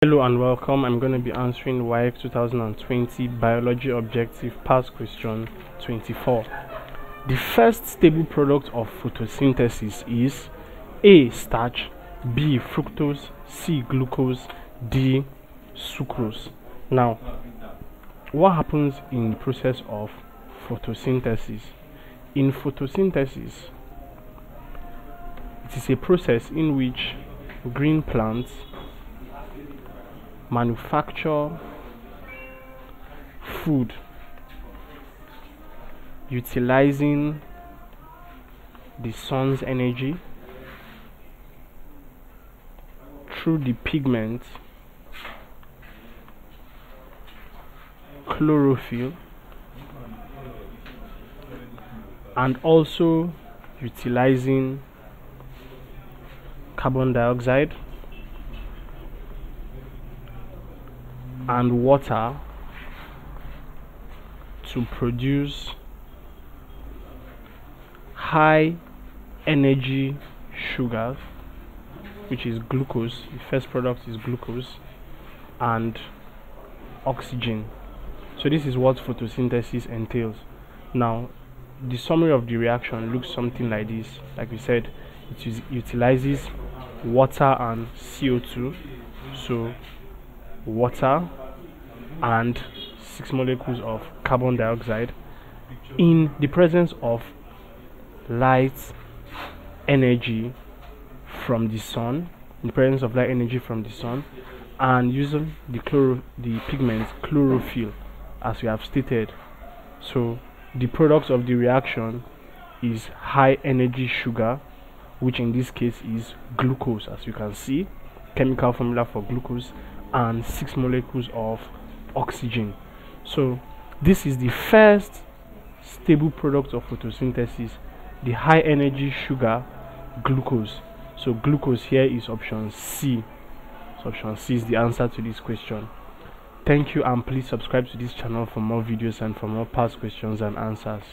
Hello and welcome. I'm going to be answering WAEC 2020 Biology Objective Past Question 24. The first stable product of photosynthesis is A. Starch, B. Fructose, C. Glucose, D. Sucrose. Now, what happens in the process of photosynthesis? In photosynthesis, it is a process in which green plants manufacture food utilizing the sun's energy through the pigment chlorophyll, and also utilizing carbon dioxide and water to produce high energy sugar, which is glucose. The first product is glucose and oxygen. So this is what photosynthesis entails. Now, the summary of the reaction looks something like this. Like we said, it utilizes water and CO2. So water and 6 molecules of carbon dioxide in the presence of light energy from the sun, and using the pigment chlorophyll, as we have stated. So the product of the reaction is high energy sugar, which in this case is glucose, as you can see, chemical formula for glucose, and 6 molecules of oxygen. So this is the first stable product of photosynthesis, the high energy sugar glucose. So glucose here is option C. So option C is the answer to this question. Thank you, and please subscribe to this channel for more videos and for more past questions and answers.